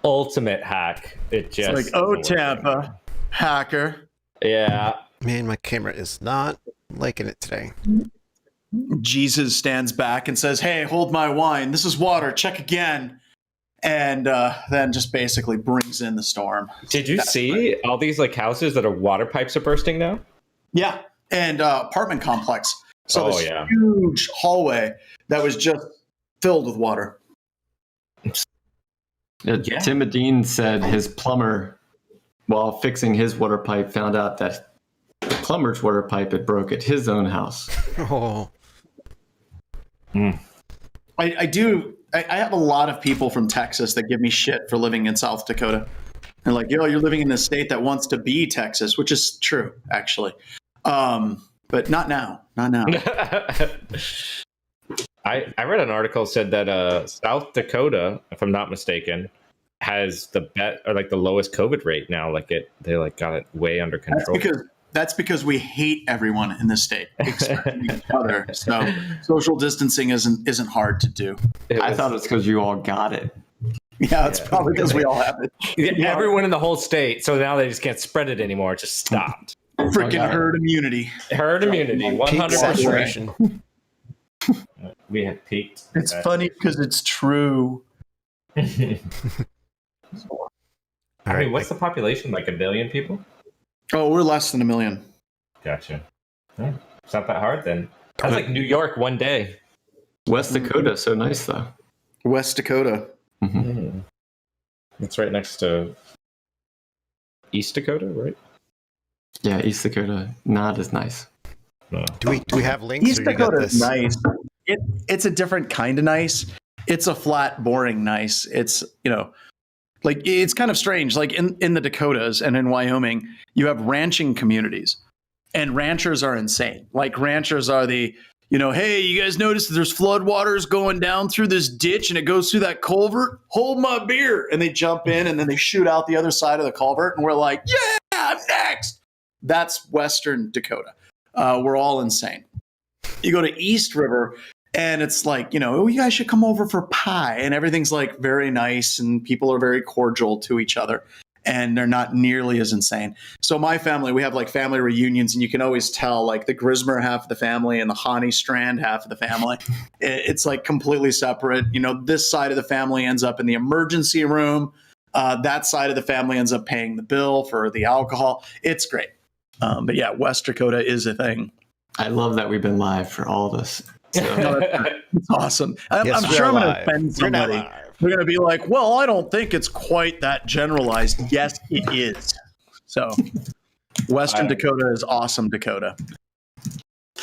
Ultimate hack. It just it's like, Tampa, hacker. Yeah. Man, my camera is not liking it today. Jesus stands back and says, "Hey, hold my wine. This is water. Check again." And then just basically brings in the storm. Did you see all these like houses that are water pipes are bursting now? Yeah, and apartment complex. So this huge hallway that was just filled with water. Tim Medine said his plumber, while fixing his water pipe, found out that the plumber's water pipe had broke at his own house. Oh. I have a lot of people from Texas that give me shit for living in South Dakota. They're like, yo, you're living in a state that wants to be Texas, which is true, actually. But not now. Not now. I read an article said that South Dakota, if I'm not mistaken, has the lowest COVID rate now. Like they got it way under control. That's because we hate everyone in this state, except each other. So social distancing isn't hard to do. I thought it's because you all got it. Yeah, it's probably because we all have it. Yeah, everyone in the whole state. So now they just can't spread it anymore. It just stopped. Freaking herd immunity. Herd immunity, 100%. We have peaked. It's funny because it's true. I mean, what's the population? Like 1 billion people? Oh, we're less than 1 million. Gotcha. Yeah, it's not that hard then. That's like New York one day. West Dakota, so nice though. West Dakota. Mm-hmm. It's right next to East Dakota, right? Yeah, East Dakota, not as nice. No. Do we have links? East Dakota is nice. It's a different kind of nice. It's a flat, boring nice. It's, like it's kind of strange. Like in the Dakotas and in Wyoming, you have ranching communities, and ranchers are insane. Like ranchers are the, hey, you guys notice that there's flood waters going down through this ditch and it goes through that culvert? Hold my beer. And they jump in and then they shoot out the other side of the culvert. And we're like, yeah, I'm next. That's Western Dakota. We're all insane. You go to East River and it's like, you guys should come over for pie. And everything's like very nice and people are very cordial to each other. And they're not nearly as insane. So my family, we have like family reunions, and you can always tell like the Grismer half of the family and the Hani Strand half of the family. It's like completely separate. This side of the family ends up in the emergency room. That side of the family ends up paying the bill for the alcohol. It's great. But yeah, West Dakota is a thing. I love that we've been live for all this. So. It's awesome. I'm sure I'm going to offend somebody. We're going to be like, well, I don't think it's quite that generalized. Yes, it is. So Western Dakota is awesome Dakota.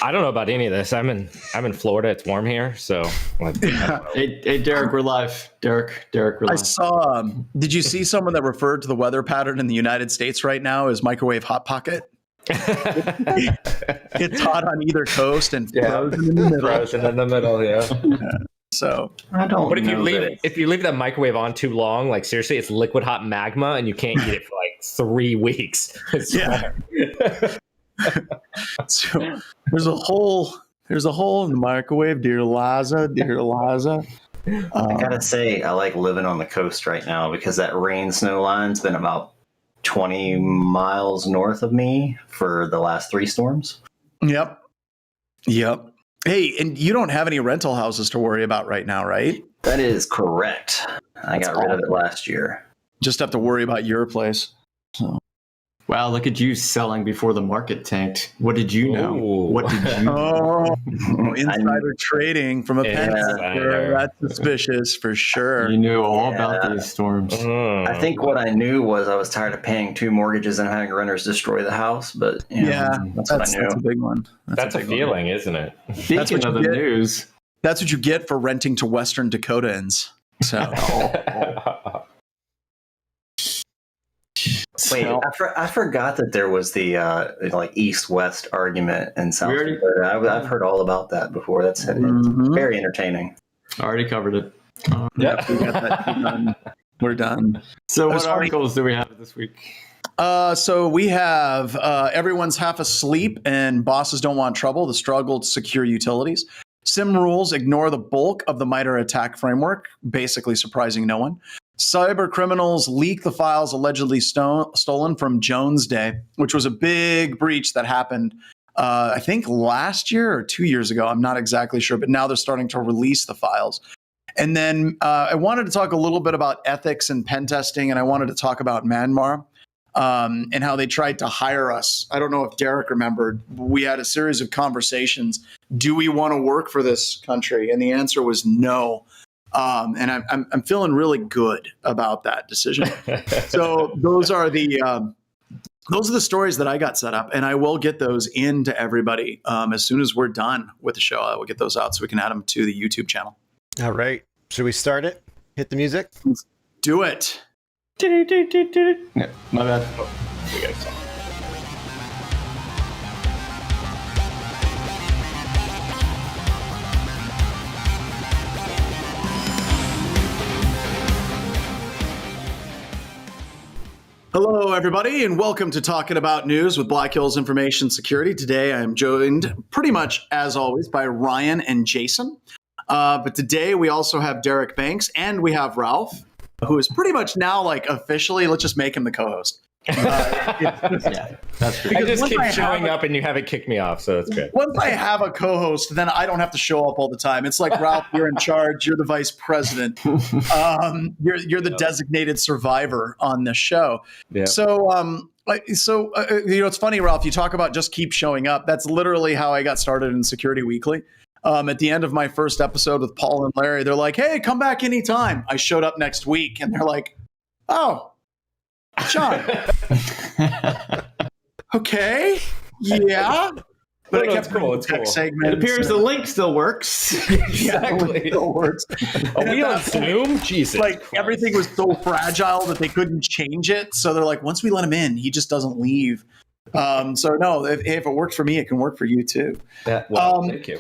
I don't know about any of this. I'm in Florida. It's warm here. So hey, Derek, we're live. Derek, we're live. I saw, did you see someone that referred to the weather pattern in the United States right now as microwave hot pocket? It's hot on either coast and frozen in the middle. Frozen in the middle, yeah. So I don't. But if you leave that microwave on too long, like seriously, it's liquid hot magma, and you can't eat it for like 3 weeks. Yeah. So there's a hole in the microwave, dear Liza. I gotta say, I like living on the coast right now because that rain snow line's been about 20 miles north of me for the last 3 storms. Yep. Hey, and you don't have any rental houses to worry about right now, right? That is correct. I got rid of it last year. Just have to worry about your place. So. Wow, look at you selling before the market tanked. What did you know? What did you know? Insider trading from a pen. That's suspicious for sure. You knew all about these storms. I think what I knew was I was tired of paying 2 mortgages and having renters destroy the house. But that's what I knew. That's a big one. That's a feeling, isn't it? Speaking of the news. That's what you get for renting to Western Dakotans. So. Wait, I forgot that there was the east-west argument in South Dakota. I've heard all about that before. That's very entertaining. Already covered it. Yeah, we got that done. We're done. So what articles do we have this week? So we have Everyone's Half Asleep and Bosses Don't Want Trouble, the struggle to secure utilities. SIM rules ignore the bulk of the MITRE attack framework, basically surprising no one. Cyber criminals leak the files allegedly stolen from Jones Day, which was a big breach that happened, I think last year or 2 years ago. I'm not exactly sure, but now they're starting to release the files. And then I wanted to talk a little bit about ethics and pen testing, and I wanted to talk about Myanmar and how they tried to hire us. I don't know if Derek remembered. We had a series of conversations. Do we want to work for this country? And the answer was no. And I'm feeling really good about that decision. So those are the stories that I got set up, and I will get those into everybody as soon as we're done with the show. I will get those out so we can add them to the YouTube channel. All right. Should we start it? Hit the music? Let's do it. Yeah, my bad. We got some. Hello, everybody, and welcome to Talking About News with Black Hills Information Security. Today, I am joined pretty much, as always, by Ryan and Jason. But today, we also have Derek Banks, and we have Ralph, who is pretty much now, like, officially, let's just make him the co-host. Yeah, that's true. I just keep showing up and you haven't kicked me off, so that's good. Once I have a co-host, then I don't have to show up all the time. It's like, Ralph, you're in charge. You're the vice president. You're the designated survivor on this show. Yeah. So, it's funny, Ralph, you talk about just keep showing up. That's literally how I got started in Security Weekly. At the end of my first episode with Paul and Larry, they're like, hey, come back anytime. I showed up next week, and they're like, oh, John. Okay. Yeah. But No, I kept it's cool. It's tech cool. segments. It appears the link still works. Exactly. It still works. Are we on Zoom? Jesus. Like Christ. everything was so fragile that they couldn't change it. So they're like, once we let him in, he just doesn't leave. So no, if it works for me, it can work for you too. Yeah, well, thank you.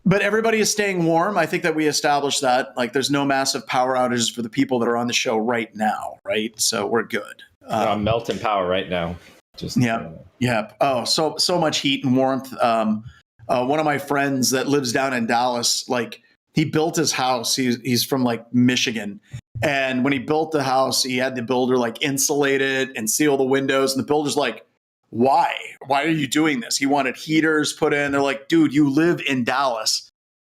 But everybody is staying warm. I think that we established that. Like, there's no massive power outages for the people that are on the show right now, right? So we're good. I'm melting power right now. Just Yeah. Oh, so much heat and warmth. One of my friends that lives down in Dallas, like, he built his house. He's from like Michigan, and when he built the house, he had the builder like insulate it and seal the windows. And the builder's like, "Why? Why are you doing this?" He wanted heaters put in. They're like, "Dude, you live in Dallas.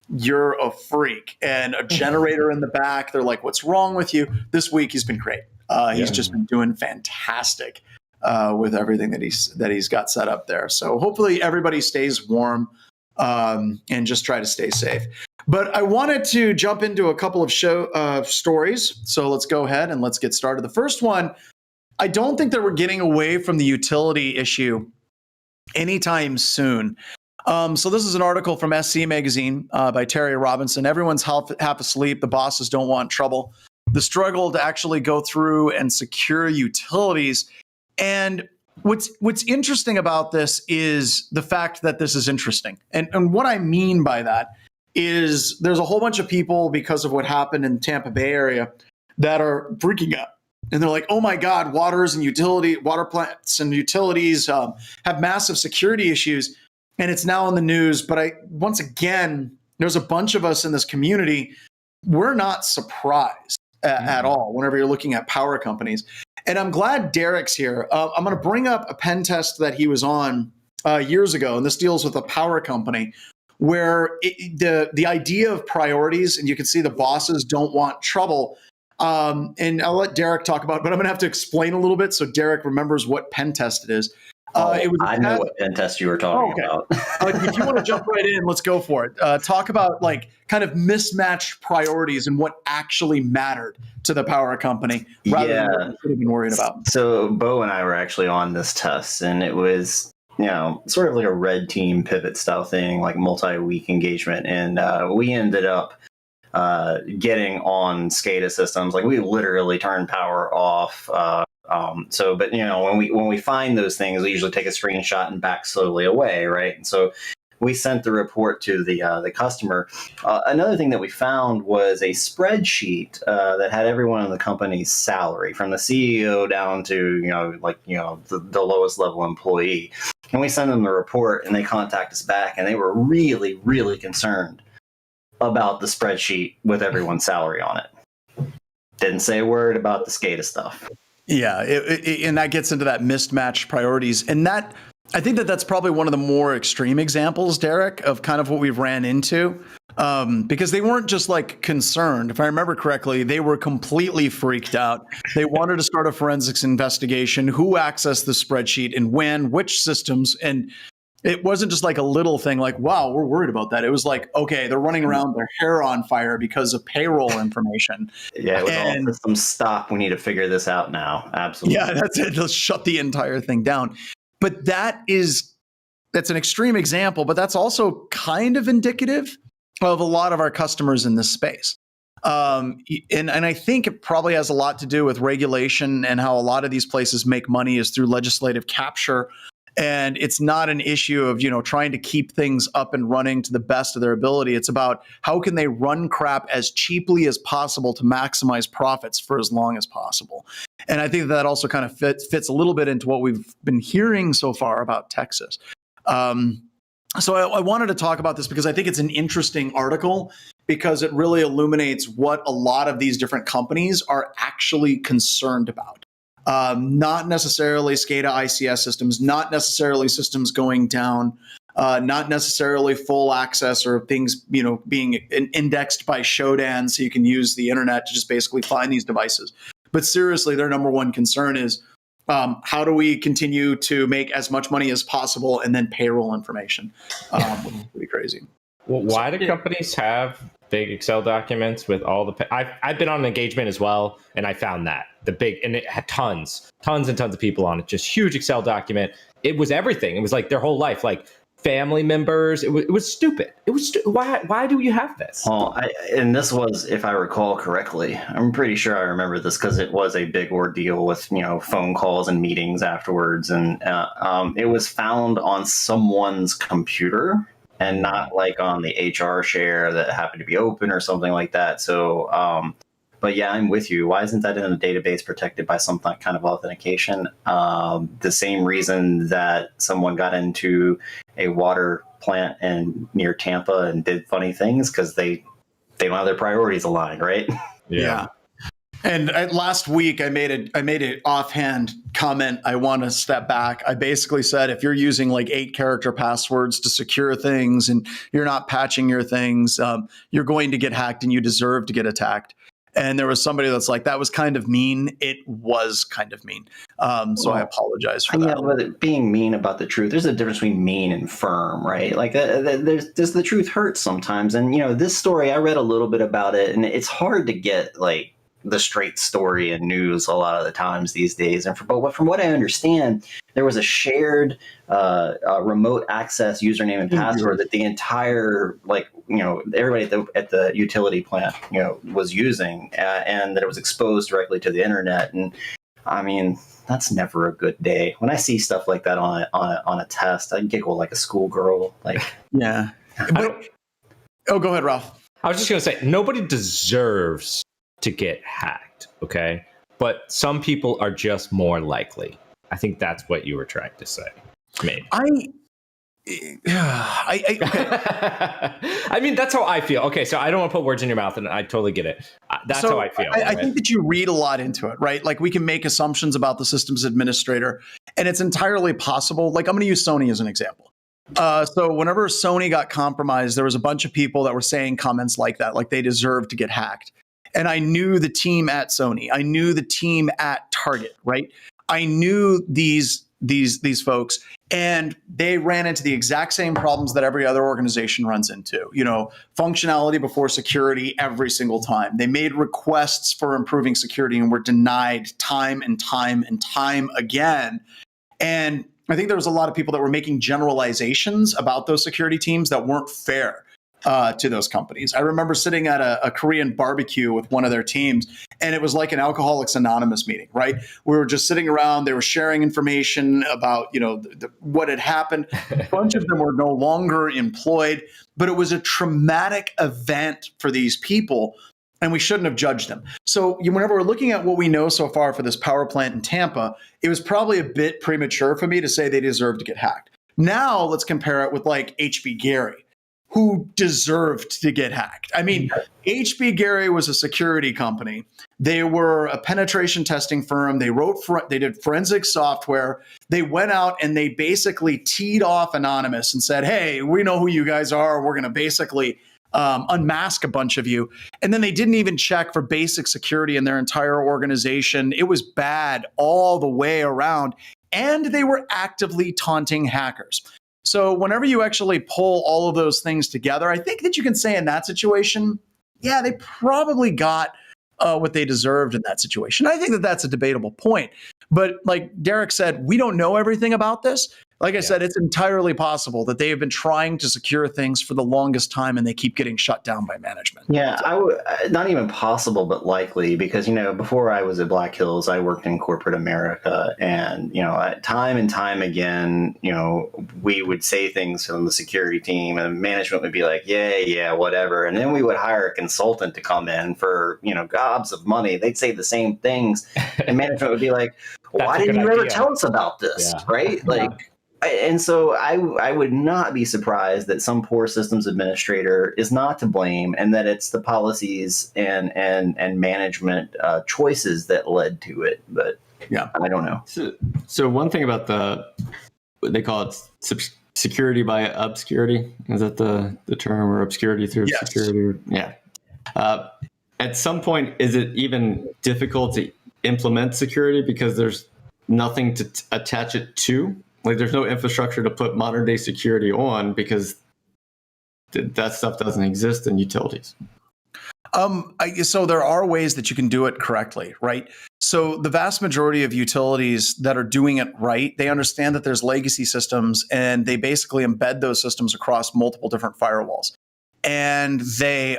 You're a freak." And a generator in the back. They're like, "What's wrong with you?" This week he's been great. He's just been doing fantastic with everything that he's got set up there. So hopefully everybody stays warm and just try to stay safe. But I wanted to jump into a couple of stories. So let's go ahead and let's get started. The first one, I don't think that we're getting away from the utility issue anytime soon. So this is an article from SC Magazine by Terry Robinson. Everyone's half asleep. The bosses don't want trouble. The struggle to actually go through and secure utilities. And what's interesting about this is the fact that this is interesting. And what I mean by that is there's a whole bunch of people, because of what happened in Tampa Bay area, that are freaking out. And they're like, oh my God, water plants and utilities have massive security issues. And it's now in the news. But once again, there's a bunch of us in this community. We're not surprised at all whenever you're looking at power companies. And I'm glad Derek's here. I'm going to bring up a pen test that he was on years ago. And this deals with a power company where the idea of priorities, and you can see the bosses don't want trouble. And I'll let Derek talk about it, but I'm going to have to explain a little bit so Derek remembers what pen test it is. I know what pen test you were talking about. If you want to jump right in, let's go for it. Talk about like kind of mismatched priorities and what actually mattered to the power company rather than what you should have been worried about. So Bo and I were actually on this test, and it was, sort of like a red team pivot style thing, like multi-week engagement. And we ended up getting on SCADA systems. Like, we literally turned power off. But when we find those things, we usually take a screenshot and back slowly away, right? And so we sent the report to the customer. Another thing that we found was a spreadsheet that had everyone in the company's salary, from the CEO down to the lowest level employee. And we sent them the report, and they contact us back, and they were really, really concerned about the spreadsheet with everyone's salary on it. Didn't say a word about the SCADA stuff. Yeah, and that gets into that mismatched priorities. And that, I think that's probably one of the more extreme examples, Derek, of kind of what we've ran into. Because they weren't just like concerned. If I remember correctly, they were completely freaked out. They wanted to start a forensics investigation, who accessed the spreadsheet and when, which systems. And it wasn't just like a little thing like, wow, we're worried about that. It was like, okay, they're running around their hair on fire because of payroll information. Yeah, it was all system stop. We need to figure this out now. Absolutely. Yeah, that's it. Let's shut the entire thing down. But that's an extreme example, but that's also kind of indicative of a lot of our customers in this space. And I think it probably has a lot to do with regulation and how a lot of these places make money is through legislative capture. And it's not an issue of, trying to keep things up and running to the best of their ability. It's about how can they run crap as cheaply as possible to maximize profits for as long as possible. And I think that also kind of fits a little bit into what we've been hearing so far about Texas. So I wanted to talk about this because I think it's an interesting article because it really illuminates what a lot of these different companies are actually concerned about. Not necessarily SCADA ICS systems, not necessarily systems going down, not necessarily full access or things, being indexed by Shodan so you can use the internet to just basically find these devices. But seriously, their number one concern is how do we continue to make as much money as possible and then payroll information, which is pretty crazy. Well, why do companies have big Excel documents with all the? I've been on an engagement as well, and I found that and it had tons and tons of people on it. Just huge Excel document. It was everything. It was like their whole life, like family members. It was stupid. It was why do you have this? Well, and this was, if I recall correctly, I'm pretty sure I remember this because it was a big ordeal with phone calls and meetings afterwards, and it was found on someone's computer. And not like on the HR share that happened to be open or something like that. So, but yeah, I'm with you. Why isn't that in a database protected by some kind of authentication? The same reason that someone got into a water plant near Tampa and did funny things because they don't have their priorities aligned, right? Yeah. And last week, I made an offhand comment. I want to step back. I basically said, if you're using like 8-character passwords to secure things and you're not patching your things, you're going to get hacked and you deserve to get attacked. And there was somebody that's like, that was kind of mean. It was kind of mean. So I apologize for that. Yeah, but being mean about the truth, there's a difference between mean and firm, right? Like there's the truth hurts sometimes. And, this story, I read a little bit about it, and it's hard to get like the straight story and news a lot of the times these days. And but from what I understand, there was a shared remote access username and password that the entire, everybody at the utility plant, was using, and that it was exposed directly to the internet. And I mean, that's never a good day. When I see stuff like that on a test, I giggle like a schoolgirl. Like, yeah. But, go ahead, Ralph. I was just going to say, nobody deserves to get hacked, okay? But some people are just more likely. I think that's what you were trying to say. Maybe. Okay. I mean, that's how I feel. Okay, so I don't want to put words in your mouth, and I totally get it. That's how I feel. I think that you read a lot into it, right? Like we can make assumptions about the systems administrator, and it's entirely possible. Like I'm going to use Sony as an example. So whenever Sony got compromised, there was a bunch of people that were saying comments like that, like they deserve to get hacked. And I knew the team at Sony. I knew the team at Target, right? I knew these folks, and they ran into the exact same problems that every other organization runs into. Functionality before security every single time. They made requests for improving security and were denied time and time and time again. And I think there was a lot of people that were making generalizations about those security teams that weren't fair to those companies. I remember sitting at a Korean barbecue with one of their teams, and it was like an Alcoholics Anonymous meeting, right? We were just sitting around. They were sharing information about, what had happened. A bunch of them were no longer employed, but it was a traumatic event for these people, and we shouldn't have judged them. So whenever we're looking at what we know so far for this power plant in Tampa, it was probably a bit premature for me to say they deserve to get hacked. Now let's compare it with like HB Gary, who deserved to get hacked. I mean, HB Gary was a security company. They were a penetration testing firm. They did forensic software. They went out and they basically teed off Anonymous and said, hey, we know who you guys are. We're going to basically unmask a bunch of you. And then they didn't even check for basic security in their entire organization. It was bad all the way around. And they were actively taunting hackers. So whenever you actually pull all of those things together, I think that you can say in that situation, yeah, they probably got what they deserved in that situation. I think that that's a debatable point. But like Derek said, we don't know everything about this. Like I said, it's entirely possible that they have been trying to secure things for the longest time and they keep getting shut down by management. Yeah, not even possible, but likely, because, before I was at Black Hills, I worked in corporate America, and, time and time again, we would say things from the security team and management would be like, yeah, whatever. And then we would hire a consultant to come in for, gobs of money. They'd say the same things. And management would be like, why didn't you ever tell us about this? Yeah. Right? Like, and so I would not be surprised that some poor systems administrator is not to blame, and that it's the policies and management choices that led to it. But yeah, I don't know. So one thing about they call it security by obscurity. Is that the term, or obscurity through security? Yeah. At some point, is it even difficult to implement security because there's nothing to attach it to? Like, there's no infrastructure to put modern day security on because that stuff doesn't exist in utilities. So there are ways that you can do it correctly, right? So the vast majority of utilities that are doing it right, they understand that there's legacy systems and they basically embed those systems across multiple different firewalls. And they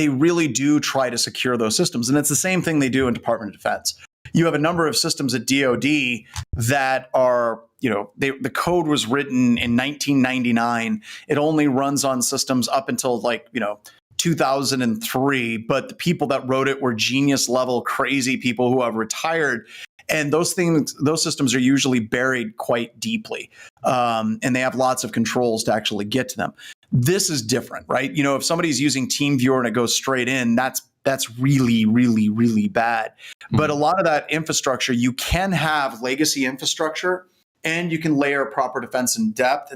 really do try to secure those systems. And it's the same thing they do in Department of Defense. You have a number of systems at DoD that are, the code was written in 1999. It only runs on systems up until 2003. But the people that wrote it were genius level, crazy people who have retired. And those systems are usually buried quite deeply. And they have lots of controls to actually get to them. This is different, right? If somebody's using TeamViewer and it goes straight in, that's really, really, really bad. But a lot of that infrastructure, you can have legacy infrastructure and you can layer proper defense in depth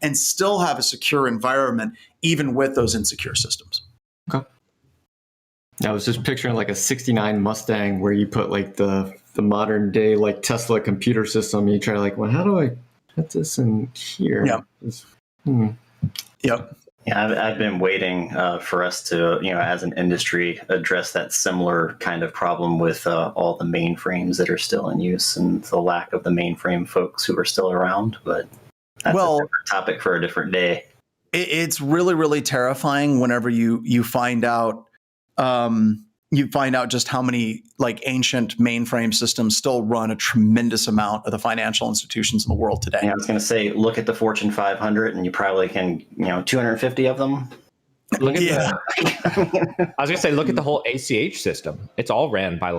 and still have a secure environment, even with those insecure systems. Okay. I was just picturing like a 69 Mustang where you put like the modern day like Tesla computer system. And you try well, how do I put this in here? Yeah. Yep. Yeah, I've been waiting for us to, as an industry, address that similar kind of problem with all the mainframes that are still in use and the lack of the mainframe folks who are still around. But that's a different topic for a different day. It's really, really terrifying whenever you find out just how many ancient mainframe systems still run a tremendous amount of the financial institutions in the world today. Yeah, I was going to say, look at the Fortune 500 and you probably can, 250 of them. Look at I was going to say, look at the whole ACH system. It's all ran by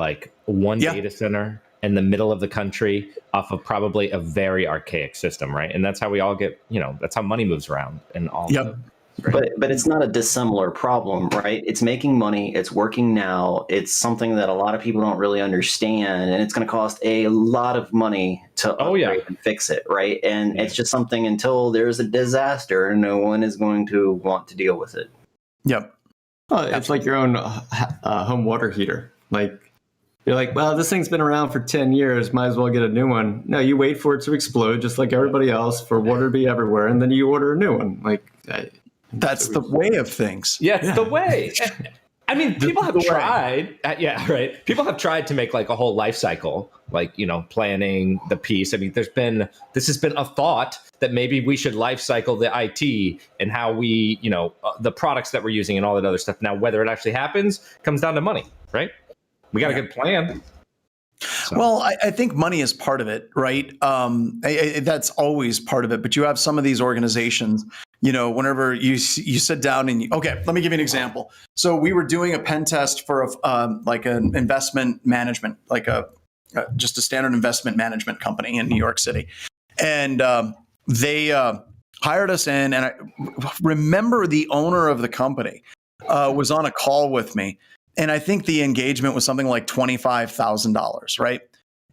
one data center in the middle of the country off of probably a very archaic system, right? And that's how we all get, that's how money moves around and all. Yep. But it's not a dissimilar problem, right? It's making money. It's working now. It's something that a lot of people don't really understand, and it's going to cost a lot of money to upgrade and fix it, right? And it's just something until there's a disaster, no one is going to want to deal with it. Yep. Well, it's like your own home water heater. You're like, well, this thing's been around for 10 years. Might as well get a new one. No, you wait for it to explode, just like everybody else, for water to be everywhere, and then you order a new one. That's the way of things. Yeah, it's the way. I mean, people have tried. Right. People have tried to make a whole life cycle, planning the piece. I mean, this has been a thought that maybe we should life cycle the IT and how we, the products that we're using and all that other stuff. Now, whether it actually happens comes down to money, right? We got a good plan. So. Well, I think money is part of it, right? That's always part of it. But you have some of these organizations, whenever you sit down and okay, let me give you an example. So we were doing a pen test for an investment management, just a standard investment management company in New York City, and they hired us in, and I remember the owner of the company was on a call with me, and I think the engagement was something like $25,000, right?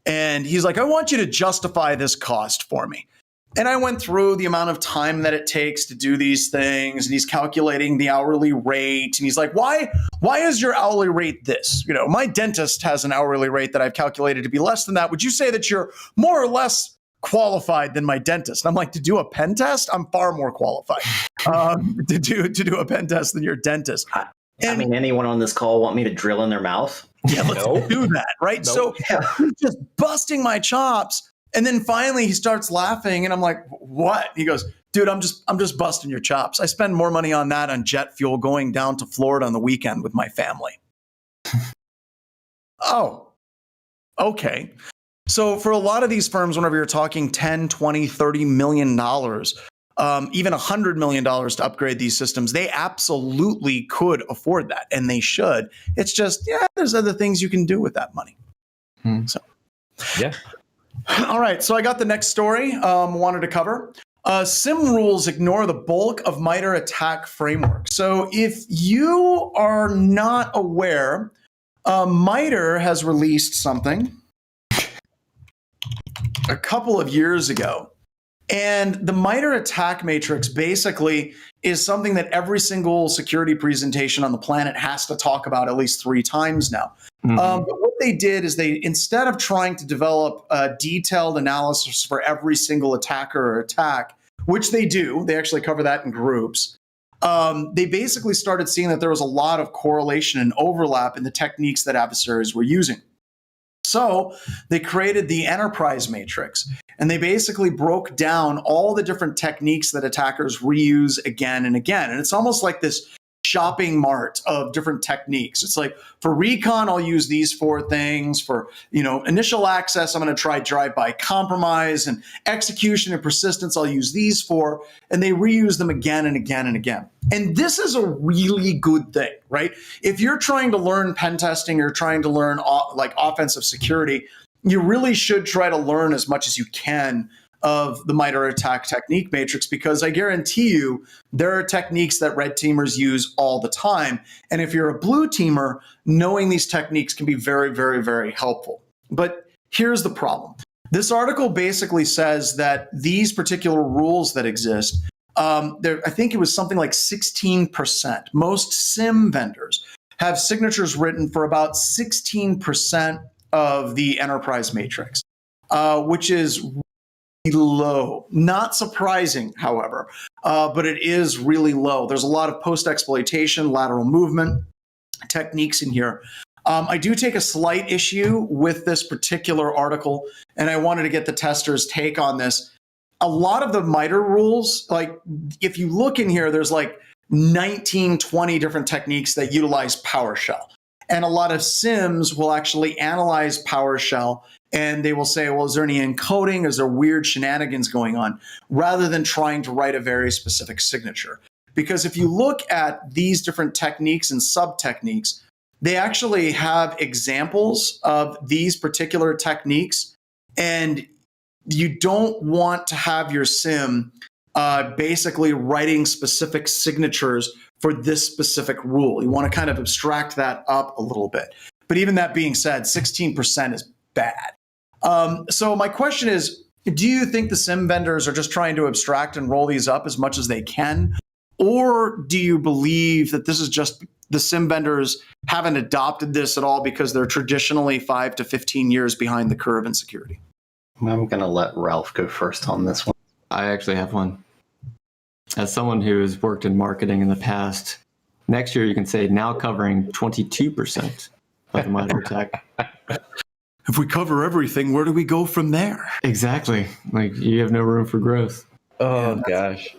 And he's like, I want you to justify this cost for me. And I went through the amount of time that it takes to do these things, and he's calculating the hourly rate. And he's like, why is your hourly rate this? You know, my dentist has an hourly rate that I've calculated to be less than that. Would you say that you're more or less qualified than my dentist? And I'm like, to do a pen test, I'm far more qualified to do a pen test than your dentist. I mean, anyone on this call want me to drill in their mouth? Yeah, let's do that, right? Nope. So he's just busting my chops. And then finally he starts laughing, and I'm like, what? He goes, dude, I'm just busting your chops. I spend more money on that on jet fuel going down to Florida on the weekend with my family. Oh, okay. So for a lot of these firms, whenever you're talking 10, 20, $30 million, even $100 million to upgrade these systems, they absolutely could afford that, and they should. It's just, there's other things you can do with that money. So, Yeah. All right, so I got the next story wanted to cover. SIM rules ignore the bulk of MITRE ATT&CK framework. So if you are not aware, MITRE has released something a couple of years ago. And the MITRE ATT&CK matrix basically is something that every single security presentation on the planet has to talk about at least 3 times now. But what they did is they, instead of trying to develop a detailed analysis for every single attacker or attack, which they do, they actually cover that in groups, they basically started seeing that there was a lot of correlation and overlap in the techniques that adversaries were using. So they created the enterprise matrix, and they basically broke down all the different techniques that attackers reuse again and again. And it's almost like this shopping mart of different techniques. It's like, for recon, I'll use these 4 things. For, initial access, I'm going to try drive-by compromise, and execution and persistence, I'll use these 4, and they reuse them again and again and again. And this is a really good thing, right? If you're trying to learn pen testing or trying to learn offensive security, you really should try to learn as much as you can of the MITRE ATT&CK technique matrix, because I guarantee you there are techniques that red teamers use all the time. And if you're a blue teamer, knowing these techniques can be very, very, very helpful. But here's the problem. This article basically says that these particular rules that exist, I think it was something like 16%. Most SIM vendors have signatures written for about 16% of the enterprise matrix, which is low. Not surprising, however, but it is really low. There's a lot of post-exploitation, lateral movement techniques in here. I do take a slight issue with this particular article, and I wanted to get the testers' take on this. A lot of the MITRE rules, like if you look in here, there's like 19, 20 different techniques that utilize PowerShell. And a lot of SIMs will actually analyze PowerShell, and they will say, well, is there any encoding? Is there weird shenanigans going on? Rather than trying to write a very specific signature. Because if you look at these different techniques and sub-techniques, they actually have examples of these particular techniques, and you don't want to have your SIM basically writing specific signatures for this specific rule. You want to kind of abstract that up a little bit. But even that being said, 16% is bad. So my question is, do you think the SIM vendors are just trying to abstract and roll these up as much as they can? Or do you believe that this is just the SIM vendors haven't adopted this at all because they're traditionally 5 to 15 years behind the curve in security? I'm going to let Ralph go first on this one. I actually have one. As someone who has worked in marketing in the past, next year you can say now covering 22% of the MITRE ATT&CK. If we cover everything, where do we go from there? Exactly. Like, you have no room for growth. Oh, gosh.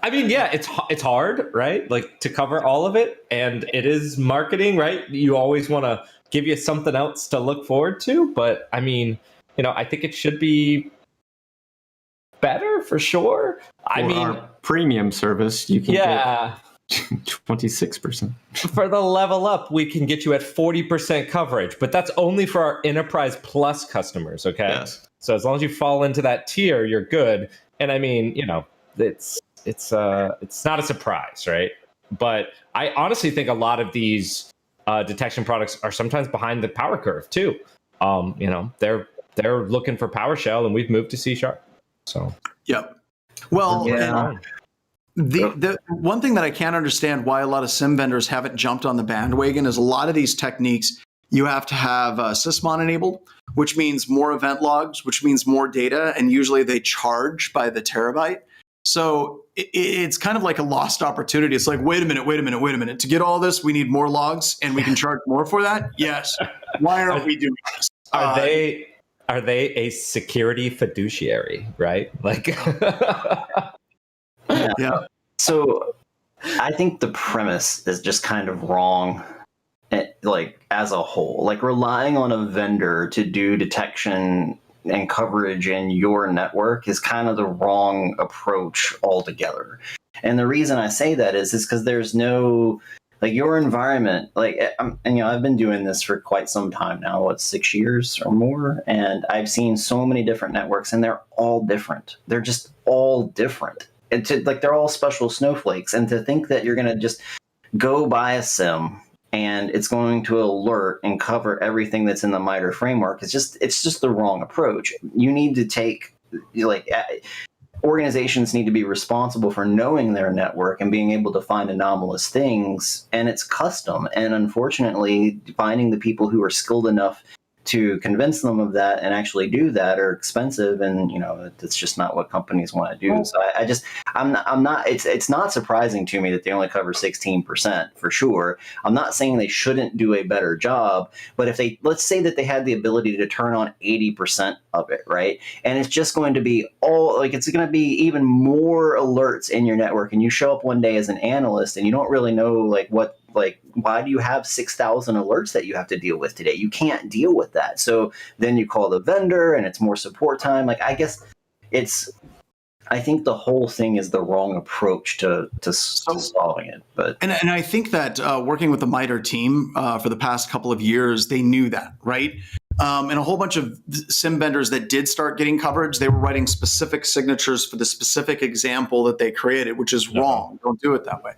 I mean, yeah, it's hard, right? Like, to cover all of it, and it is marketing, right? You always want to give you something else to look forward to, but I mean, I think it should be better for sure. I mean, our premium service, you can get 26%. For the level up, we can get you at 40% coverage, but that's only for our Enterprise Plus customers, okay? Yes. So as long as you fall into that tier, you're good. And I mean, it's not a surprise, right? But I honestly think a lot of these detection products are sometimes behind the power curve too. They're looking for PowerShell, and we've moved to C#. So Yep. Well, Yeah. the one thing that I can't understand why a lot of SIM vendors haven't jumped on the bandwagon is a lot of these techniques you have to have sysmon enabled, which means more event logs, which means more data, and usually they charge by the terabyte. So it's kind of like a lost opportunity. It's like, wait a minute. To get all this, we need more logs, and we can charge more for that? Yes. Why aren't we doing this? Are they a security fiduciary, right? Like, Yeah. So I think the premise is just kind of wrong, like as a whole. Like relying on a vendor to do detection and coverage in your network is kind of the wrong approach altogether. And the reason I say that is because there's no, like your environment, like, and I've been doing this for quite some time now, 6 years or more, and I've seen so many different networks, and they're all different. They're just all different. And they're all special snowflakes. And to think that you're going to just go buy a SIM and it's going to alert and cover everything that's in the MITRE framework, it's just the wrong approach. You need to take, organizations need to be responsible for knowing their network and being able to find anomalous things, and it's custom. And unfortunately, finding the people who are skilled enough to convince them of that and actually do that are expensive, and it's just not what companies want to do. So I'm not. It's not surprising to me that they only cover 16% for sure. I'm not saying they shouldn't do a better job, but if let's say that they had the ability to turn on 80% of it, right, and it's just going to be it's going to be even more alerts in your network, and you show up one day as an analyst and you don't really know why do you have 6,000 alerts that you have to deal with today? You can't deal with that. So then you call the vendor and it's more support time. I think the whole thing is the wrong approach to solving it. But and I think that working with the MITRE team for the past couple of years, they knew that, right? And a whole bunch of SIM vendors that did start getting coverage, they were writing specific signatures for the specific example that they created, which is wrong. Don't do it that way.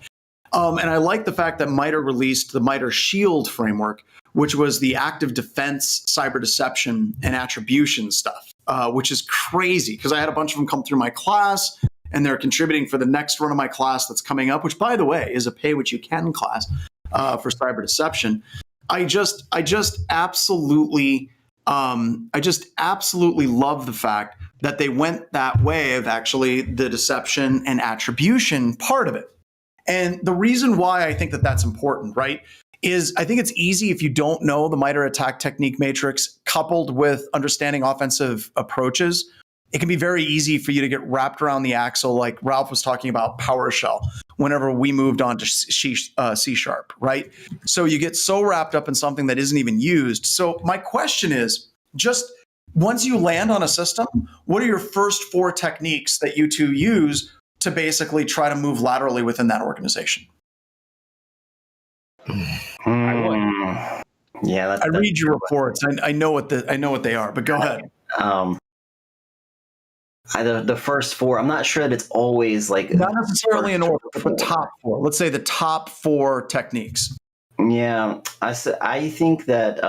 And I like the fact that MITRE released the MITRE Shield framework, which was the active defense, cyber deception, and attribution stuff, which is crazy because I had a bunch of them come through my class, and they're contributing for the next run of my class that's coming up, which, by the way, is a pay what you can class for cyber deception. I just absolutely love the fact that they went that way of actually the deception and attribution part of it. And the reason why I think that that's important, right, is I think it's easy if you don't know the MITRE attack technique matrix coupled with understanding offensive approaches. It can be very easy for you to get wrapped around the axle, like Ralph was talking about PowerShell, whenever we moved on to C#, right? So you get so wrapped up in something that isn't even used. So my question is, just once you land on a system, what are your first 4 techniques that you two use to basically try to move laterally within that organization? Yeah, I read your reports. I know what they are, but go ahead. The first 4, I'm not sure that it's always like not necessarily in order, but the top 4. Let's say the top 4 techniques. Yeah, I think that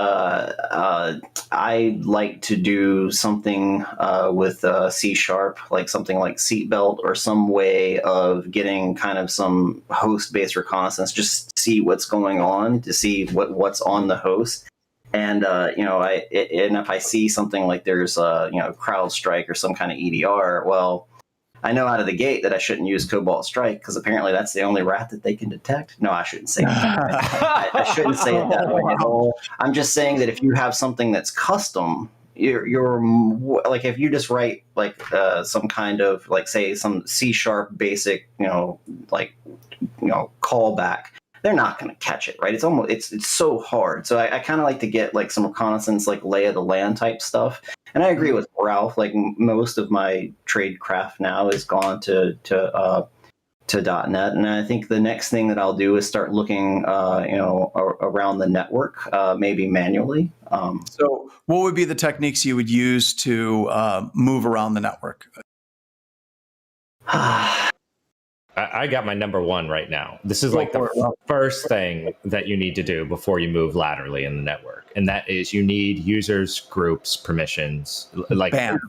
I like to do something with C#, like something like seatbelt or some way of getting kind of some host-based reconnaissance, just to see what's going on, to see what's on the host. And and if I see something like there's CrowdStrike or some kind of EDR, well, I know out of the gate that I shouldn't use Cobalt Strike because apparently that's the only rat that they can detect. No, I shouldn't say that. I shouldn't say it that way at all. I'm just saying that if you have something that's custom, you're like, if you just write like some kind of say some C# basic, callback, they're not going to catch it, right? It's so hard. So I kind of like to get like some reconnaissance, like lay of the land type stuff. And I agree with Ralph. Like most of my trade craft now is gone to .NET, and I think the next thing that I'll do is start looking, around the network, maybe manually. So, what would be the techniques you would use to move around the network? I got my number one right now. This is like the first thing that you need to do before you move laterally in the network. And that is you need users, groups, permissions. Like, Bam.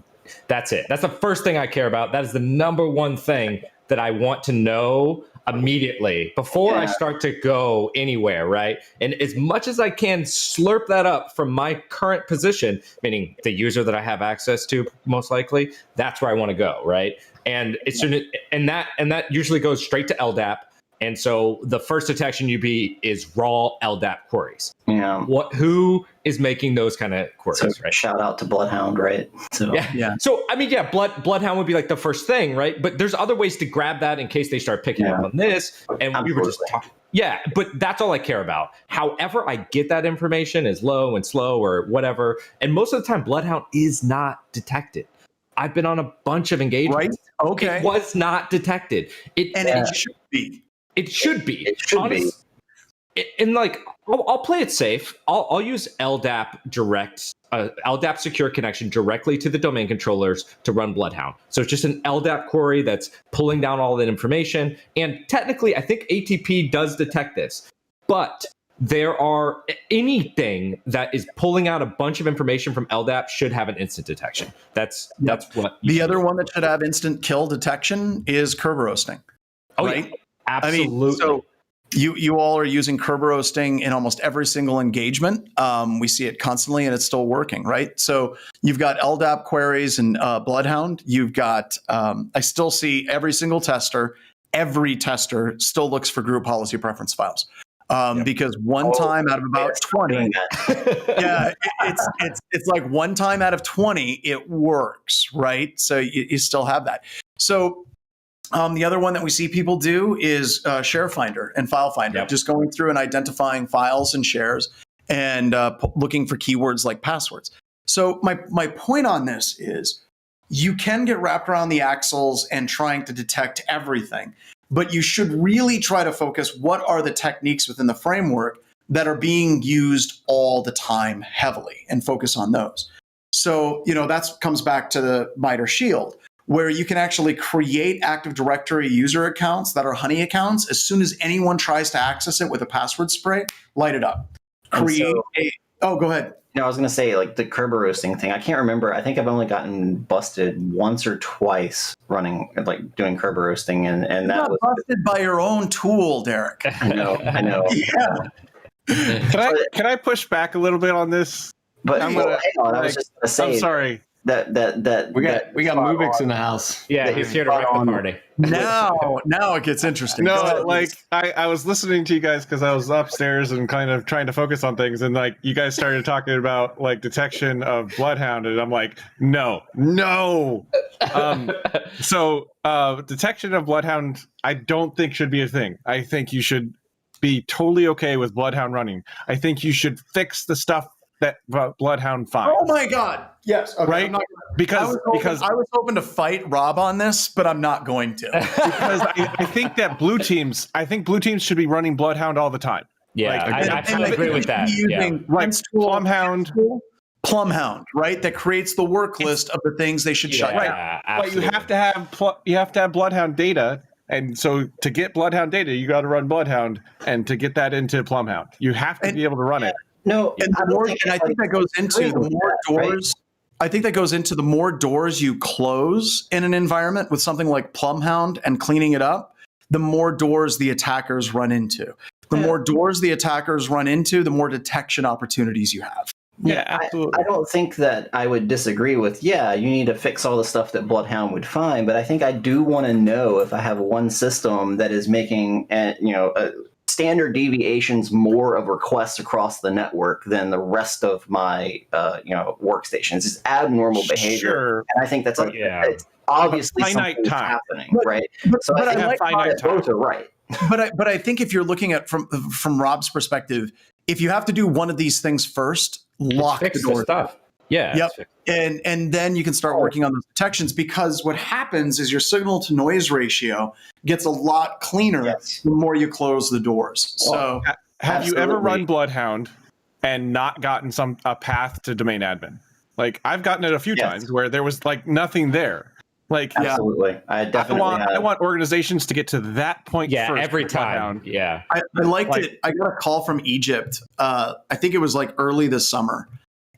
That's it. That's the first thing I care about. That is the number one thing that I want to know immediately before I start to go anywhere, right? And as much as I can slurp that up from my current position, meaning the user that I have access to most likely, that's where I want to go, right? And it's and that usually goes straight to LDAP. And so the first detection is raw LDAP queries. Yeah. Who is making those kind of queries, So right? shout out to Bloodhound, right? So Yeah. So I mean, Bloodhound would be like the first thing, right? But there's other ways to grab that in case they start picking up on this. And we were just talking. Yeah, but that's all I care about. However I get that information is low and slow or whatever. And most of the time, Bloodhound is not detected. I've been on a bunch of engagements. Right? Okay. It was not detected. It should be. It should be. It should be. And like, I'll play it safe. I'll use LDAP direct, LDAP secure connection directly to the domain controllers to run Bloodhound. So it's just an LDAP query that's pulling down all that information. And technically, I think ATP does detect this, but there are anything that is pulling out a bunch of information from LDAP should have an instant detection. That's what The other one that should have instant kill detection is Kerberoasting. Oh, right? yeah. Absolutely. I mean, so you all are using Kerberoasting in almost every single engagement. We see it constantly, and it's still working, right? So you've got LDAP queries and Bloodhound. You've got I still see every tester still looks for group policy preference files. Because one time out of about 20, it's like one time out of 20, it works, right? So you still have that. So the other one that we see people do is Share Finder and File Finder, just going through and identifying files and shares and looking for keywords like passwords. So my point on this is you can get wrapped around the axles and trying to detect everything, but you should really try to focus what are the techniques within the framework that are being used all the time heavily and focus on those. So, that comes back to the MITRE Shield, where you can actually create Active Directory user accounts that are honey accounts. As soon as anyone tries to access it with a password spray, light it up. Go ahead. I was going to say, like the Kerberoasting thing, I can't remember. I think I've only gotten busted once or twice doing Kerberoasting, and that was busted by your own tool, Derek. I know. Yeah. Can I push back a little bit on this? But hang on, I was just going to say. I'm sorry. That we got Mubix in the house. Yeah, he's here to wreck the party. Now it gets interesting. No, like I was listening to you guys because I was upstairs and kind of trying to focus on things, and like you guys started talking about like detection of Bloodhound, and I'm like, no. So detection of Bloodhound, I don't think should be a thing. I think you should be totally okay with Bloodhound running. I think you should fix the stuff that Bloodhound finds. Oh my God! Yes, okay, right? Because I was hoping to fight Rob on this, but I'm not going to. Because I think that blue teams should be running Bloodhound all the time. Yeah, I totally agree with that. Using Plumhound, right? That creates the work list of the things they should shut down. Right. But you have to have Bloodhound data. And so to get Bloodhound data, you got to run Bloodhound, and to get that into Plumhound, you have to be able to run it. No, I think that goes into the more doors. Right? I think that goes into the more doors you close in an environment with something like Plumhound and cleaning it up, the more doors the attackers run into. The more doors the attackers run into, the more detection opportunities you have. Yeah, absolutely. I don't think that I would disagree with, you need to fix all the stuff that Bloodhound would find, but I think I do want to know if I have one system that is making, standard deviations more of requests across the network than the rest of my, workstations. It's abnormal behavior. Sure. And I think that's it's obviously something that's happening, right? So I think both are right. But I think if you're looking at from Rob's perspective, if you have to do one of these things first, lock the door. Stuff. Yeah. Yep. And then you can start working on those detections, because what happens is your signal to noise ratio gets a lot cleaner the more you close the doors. So have you ever run Bloodhound and not gotten a path to domain admin? Like I've gotten it a few times where there was like nothing there. Like, Absolutely. I definitely I want organizations to get to that point Yeah, first. every with time. Bloodhound. Yeah. I liked Like- it. I got a call from Egypt. I think it was like early this summer,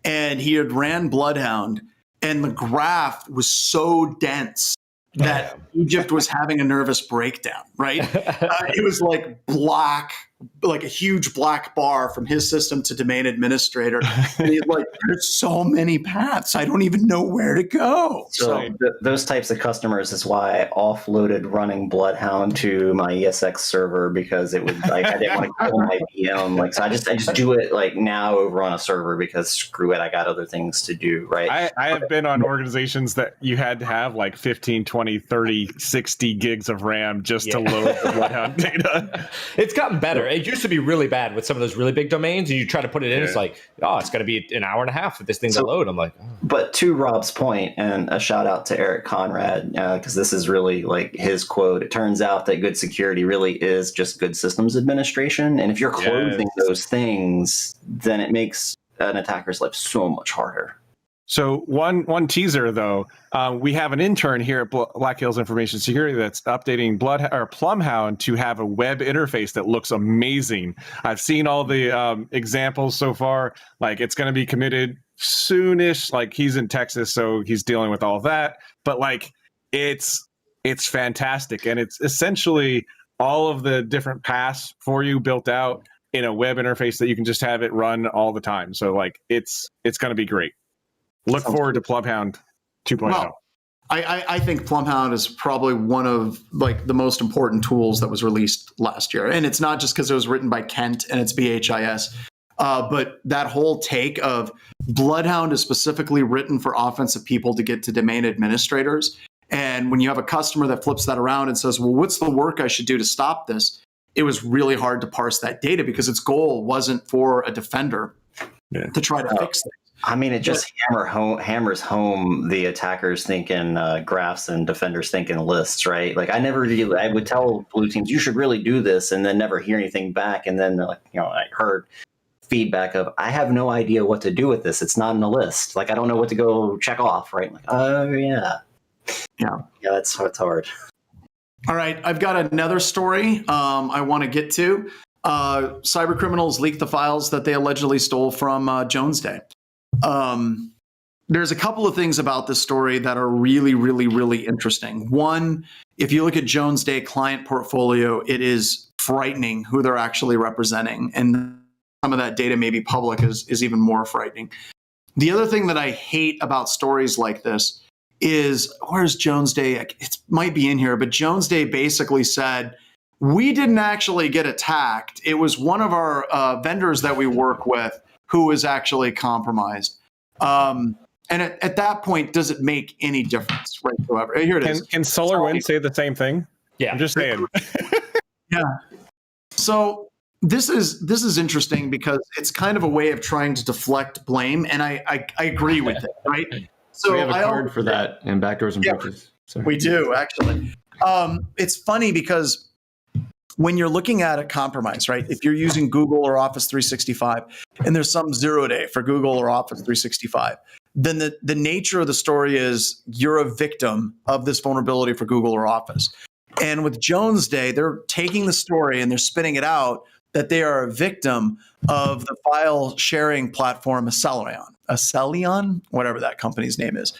and he had ran Bloodhound, and the graph was so dense that Egypt was having a nervous breakdown. Right? It was like black, like a huge black bar from his system to domain administrator. And he's like, "There's so many paths. I don't even know where to go." So those types of customers is why I offloaded running Bloodhound to my ESX server, because it was like I didn't want to kill my VM. Like, so I just do it like now over on a server because screw it, I got other things to do. Right. I have been on organizations that you had to have like 15, 20, 30, 60 gigs of RAM just to load the Bloodhound data. It's gotten better. It used to be really bad with some of those really big domains, and you try to put it in, it's like, oh, it's going to be an hour and a half for this thing to load. I'm like, oh. But to Rob's point, and a shout out to Eric Conrad, because this is really like his quote. It turns out that good security really is just good systems administration. And if you're closing those things, then it makes an attacker's life so much harder. So one teaser though, we have an intern here at Black Hills Information Security that's updating Plumhound to have a web interface that looks amazing. I've seen all the examples so far. Like, it's going to be committed soonish. Like, he's in Texas, so he's dealing with all that. But like, it's fantastic, and it's essentially all of the different paths for you built out in a web interface that you can just have it run all the time. So like, it's going to be great. Look forward to Plumhound 2.0. Well, I think Plumhound is probably one of like the most important tools that was released last year. And it's not just because it was written by Kent and it's BHIS, but that whole take of Bloodhound is specifically written for offensive people to get to domain administrators. And when you have a customer that flips that around and says, well, what's the work I should do to stop this? It was really hard to parse that data because its goal wasn't for a defender to try to fix things. I mean, it just hammers home the attackers thinking graphs and defenders thinking lists, right? Like, I would tell blue teams, you should really do this, and then never hear anything back. And then, like, I heard feedback of, I have no idea what to do with this. It's not in a list. Like, I don't know what to go check off, right? Like, oh, yeah. Yeah, that's hard. All right, I've got another story I want to get to. Cyber criminals leaked the files that they allegedly stole from Jones Day. There's a couple of things about this story that are really, really, really interesting. One, if you look at Jones Day client portfolio, it is frightening who they're actually representing. And some of that data may be public is even more frightening. The other thing that I hate about stories like this is, where's Jones Day? It might be in here, but Jones Day basically said, we didn't actually get attacked. It was one of our vendors that we work with who was actually compromised. And at that point, does it make any difference whatsoever? Here it is. Can SolarWinds say the same thing? Yeah. I'm just saying. Yeah. So this is interesting because it's kind of a way of trying to deflect blame, and I agree with it, right? So we have a card for that in Backdoors and BHIS. We do, actually. It's funny because when you're looking at a compromise, right? If you're using Google or Office 365 and there's some 0-day for Google or Office 365, then the nature of the story is you're a victim of this vulnerability for Google or Office. And with Jones Day, they're taking the story and they're spinning it out that they are a victim of the file sharing platform Acelion, whatever that company's name is.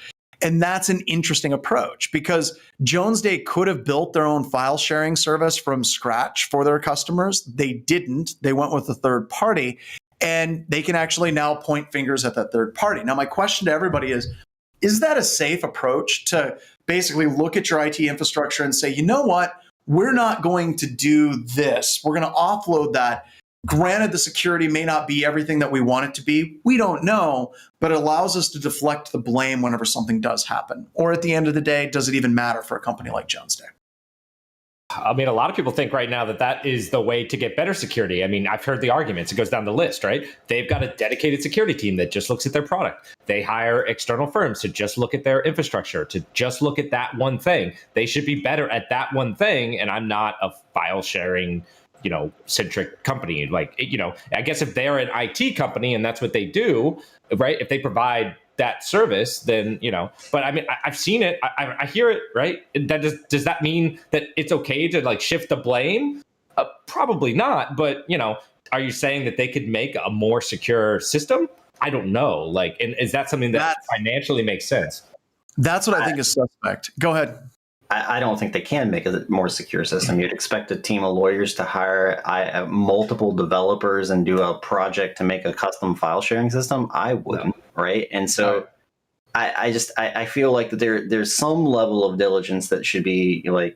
And that's an interesting approach because Jones Day could have built their own file sharing service from scratch for their customers. They didn't. They went with a third party, and they can actually now point fingers at that third party. Now, my question to everybody is that a safe approach to basically look at your IT infrastructure and say, you know what, we're not going to do this. We're going to offload that. Granted, the security may not be everything that we want it to be. We don't know, but it allows us to deflect the blame whenever something does happen. Or at the end of the day, does it even matter for a company like Jones Day? I mean, a lot of people think right now that is the way to get better security. I mean, I've heard the arguments. It goes down the list, right? They've got a dedicated security team that just looks at their product. They hire external firms to just look at their infrastructure, to just look at that one thing. They should be better at that one thing. And I'm not a file sharing, centric company. Like, I guess if they're an IT company and that's what they do, right? If they provide that service, then, but I mean, I've seen it. I hear it, right? Does that mean that it's okay to like shift the blame? Probably not. But, are you saying that they could make a more secure system? I don't know. Like, and is that something that financially makes sense? That's what I think is suspect. Go ahead. I don't think they can make a more secure system. You'd expect a team of lawyers to hire multiple developers and do a project to make a custom file sharing system. I wouldn't, right? And so I feel like that there's some level of diligence that should be like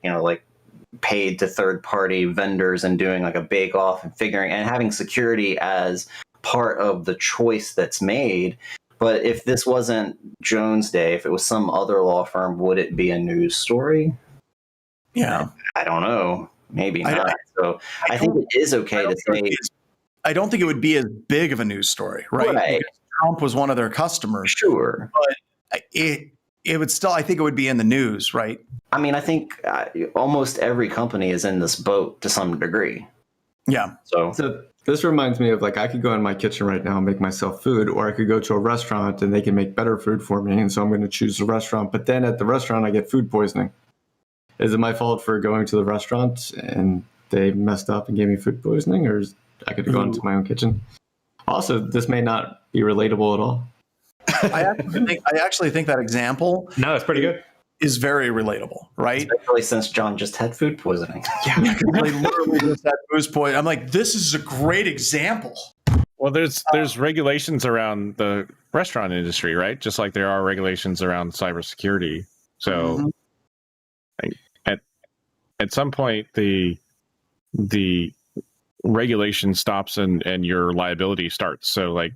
paid to third party vendors and doing like a bake off and figuring and having security as part of the choice that's made. But if this wasn't Jones Day, if it was some other law firm, would it be a news story? Yeah. I don't know. Maybe not. So I think it is okay to say. I don't think it would be as big of a news story, right? Because Trump was one of their customers. Sure. But it would still, I think it would be in the news, right? I mean, I think almost every company is in this boat to some degree. Yeah. So this reminds me of like, I could go in my kitchen right now and make myself food, or I could go to a restaurant and they can make better food for me. And so I'm going to choose the restaurant. But then at the restaurant, I get food poisoning. Is it my fault for going to the restaurant and they messed up and gave me food poisoning, or I could go into my own kitchen? Also, this may not be relatable at all. I actually think that example. No, it's pretty good. Is very relatable, right? Especially since John just had food poisoning. Yeah, I literally just had food poisoning. I'm like, this is a great example. Well, there's regulations around the restaurant industry, right? Just like there are regulations around cybersecurity. So at some point, the regulation stops and your liability starts. So like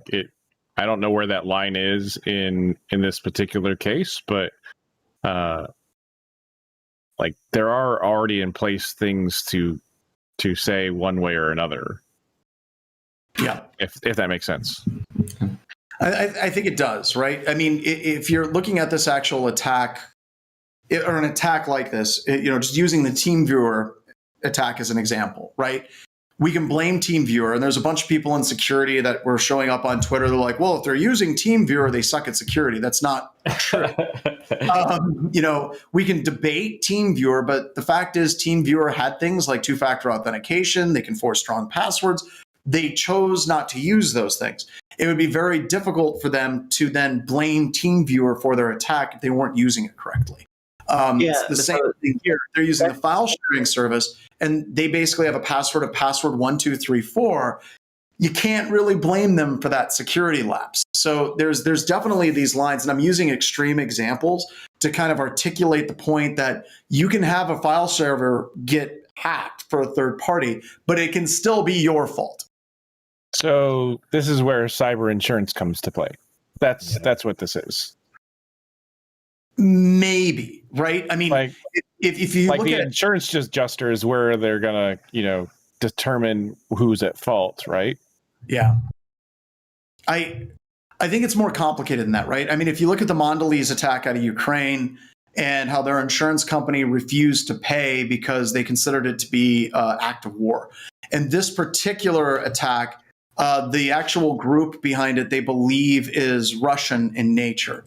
I don't know where that line is in this particular case, but like there are already in place things to say one way or another. Yeah, if that makes sense. I think it does, right? I mean, if you're looking at this actual attack or an attack like this, just using the TeamViewer attack as an example, right? We can blame TeamViewer, and there's a bunch of people in security that were showing up on Twitter. They're like, well, if they're using TeamViewer, they suck at security. That's not true. We can debate TeamViewer, but the fact is TeamViewer had things like two-factor authentication. They can force strong passwords. They chose not to use those things. It would be very difficult for them to then blame TeamViewer for their attack if they weren't using it correctly. It's the same thing here. They're using the file sharing service, and they basically have a password of password 1234. You can't really blame them for that security lapse. So there's definitely these lines, and I'm using extreme examples to kind of articulate the point that you can have a file server get hacked for a third party, but it can still be your fault. So this is where cyber insurance comes to play. That's what this is. Maybe, right? I mean, like, if you like look the at insurance adjuster is where they're gonna, determine who's at fault, right? Yeah. I think it's more complicated than that, right? I mean, if you look at the Mondelez attack out of Ukraine and how their insurance company refused to pay because they considered it to be act of war. And this particular attack, the actual group behind it, they believe is Russian in nature.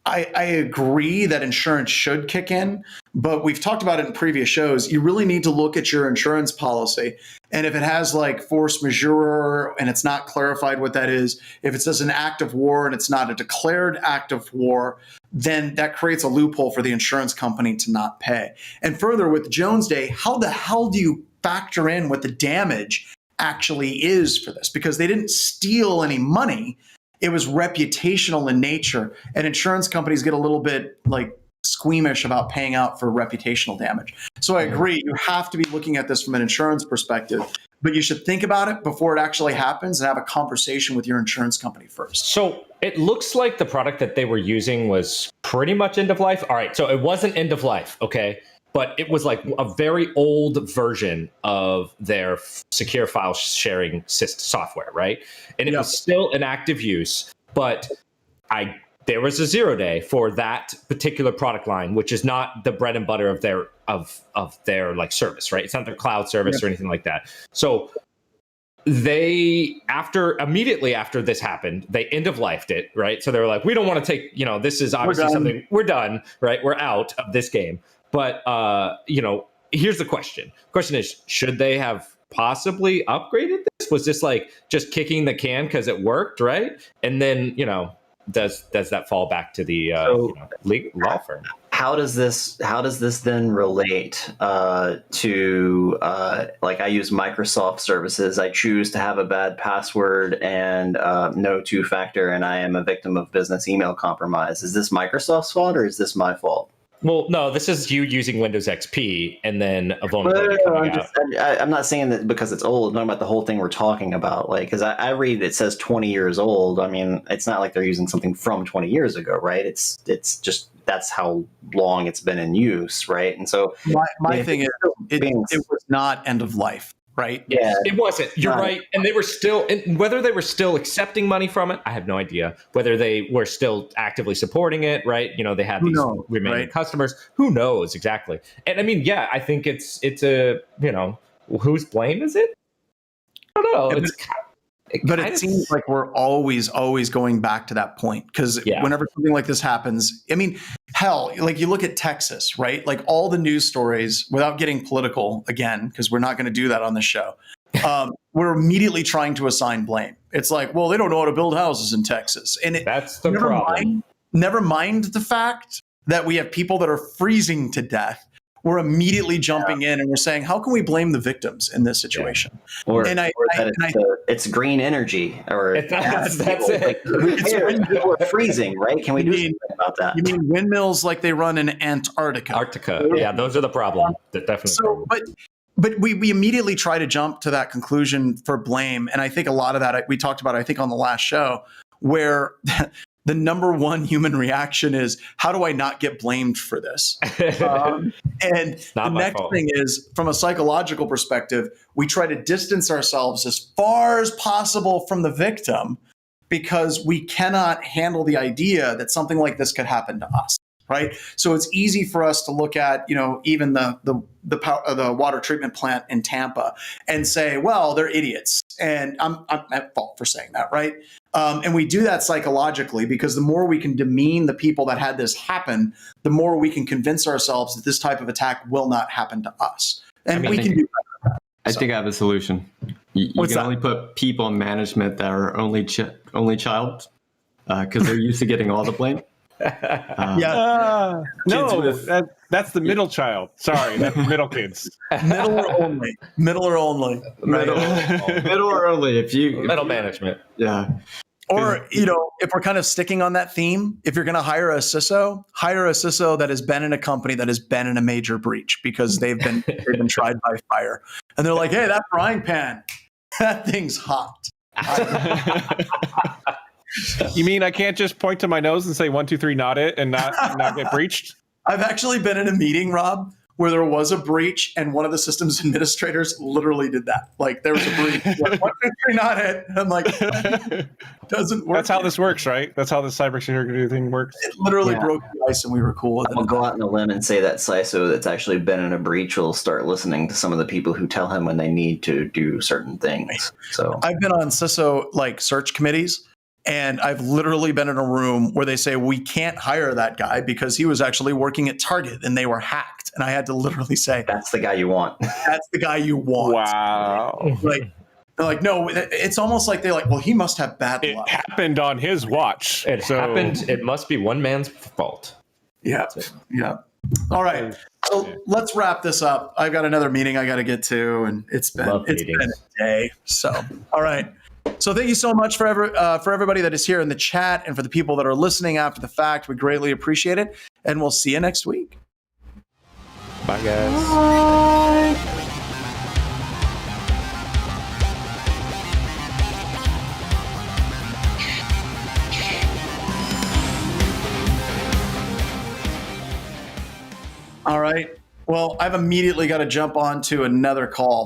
I agree that insurance should kick in, but we've talked about it in previous shows. You really need to look at your insurance policy. And if it has like force majeure and it's not clarified what that is, if it says an act of war and it's not a declared act of war, then that creates a loophole for the insurance company to not pay. And further, with Jones Day, how the hell do you factor in what the damage actually is for this? Because they didn't steal any money. It was reputational in nature, and insurance companies get a little bit like squeamish about paying out for reputational damage. So I agree, you have to be looking at this from an insurance perspective, but you should think about it before it actually happens and have a conversation with your insurance company first. So it looks like the product that they were using was pretty much end of life. All right, so it wasn't end of life, okay? But it was like a very old version of their secure file sharing software, right? And it was still in active use, but there was a 0 day for that particular product line, which is not the bread and butter of their like service, right? It's not their cloud service or anything like that. So they immediately after this happened, they end of lifed it, right? So they were like, we don't want to take, this is obviously something we're done, right? We're out of this game. But here's the question. Question is, should they have possibly upgraded this? Was this like just kicking the can because it worked, right? And then, does that fall back to the law firm? How does this then relate to like I use Microsoft services? I choose to have a bad password and no two-factor, and I am a victim of business email compromise. Is this Microsoft's fault or is this my fault? Well, no, this is you using Windows XP and then a vulnerability coming out. I'm not saying that because it's old. I'm talking about the whole thing we're talking about. Like, because I read it says 20 years old. I mean, it's not like they're using something from 20 years ago, right? It's just that's how long it's been in use, right? And so my thing is, it was not end of life. Right? Yeah, it wasn't. You're right. And they were still, and whether they were still accepting money from it, I have no idea. Whether they were still actively supporting it, right? They had these remaining customers. Who knows exactly? And I mean, yeah, I think it's a, whose blame is it? I don't know. But it seems like we're always going back to that point because whenever something like this happens, I mean, hell, like you look at Texas, right? Like all the news stories, without getting political again, because we're not going to do that on this show. We're immediately trying to assign blame. It's like, well, they don't know how to build houses in Texas, and that's the problem. Never mind the fact that we have people that are freezing to death. We're immediately jumping in and we're saying, how can we blame the victims in this situation? It's green energy, or that's it. Like, who cares? People are freezing, right? Can we do something about that? You mean windmills like they run in Antarctica? Yeah, those are the problem. Definitely. So, but we immediately try to jump to that conclusion for blame, and I think a lot of that we talked about, I think, on the last show, where the number one human reaction is, how do I not get blamed for this? And the next thing is, from a psychological perspective, we try to distance ourselves as far as possible from the victim because we cannot handle the idea that something like this could happen to us, right? So it's easy for us to look at, even the water treatment plant in Tampa and say, well, they're idiots. And I'm at fault for saying that, right? And we do that psychologically because the more we can demean the people that had this happen, the more we can convince ourselves that this type of attack will not happen to us. And we can do that. I think I have a solution. You can only put people in management that are only child because they're used to getting all the blame. That's the middle child. Sorry, that's middle kids. Middle or only. Middle or only. Middle or only. Middle management. Yeah. Or, if we're kind of sticking on that theme, if you're going to hire a CISO that has been in a company that has been in a major breach because they've been tried by fire. And they're like, hey, that frying pan, that thing's hot. You mean I can't just point to my nose and say 1, 2, 3, not it, and not get breached? I've actually been in a meeting, Rob, where there was a breach, and one of the systems administrators literally did that. Like, there was a breach. 1, 2, 3, not it. And I'm like, doesn't work. That's how this works, right? That's how the cybersecurity thing works. It literally broke the ice, and we were cool with it. I'll go out on a limb and say that CISO that's actually been in a breach will start listening to some of the people who tell him when they need to do certain things. So I've been on CISO search committees. And I've literally been in a room where they say, we can't hire that guy because he was actually working at Target and they were hacked. And I had to literally say, that's the guy you want. That's the guy you want. Wow. They're like, no, it's almost like they're like, well, he must have bad luck. It happened on his watch. It happened. It must be one man's fault. Yeah. Yeah. All right. So let's wrap this up. I've got another meeting I got to get to, and it's been a day. So, all right. So thank you so much for everybody that is here in the chat and for the people that are listening after the fact. We greatly appreciate it. And we'll see you next week. Bye, guys. Bye. All right. Well, I've immediately got to jump on to another call.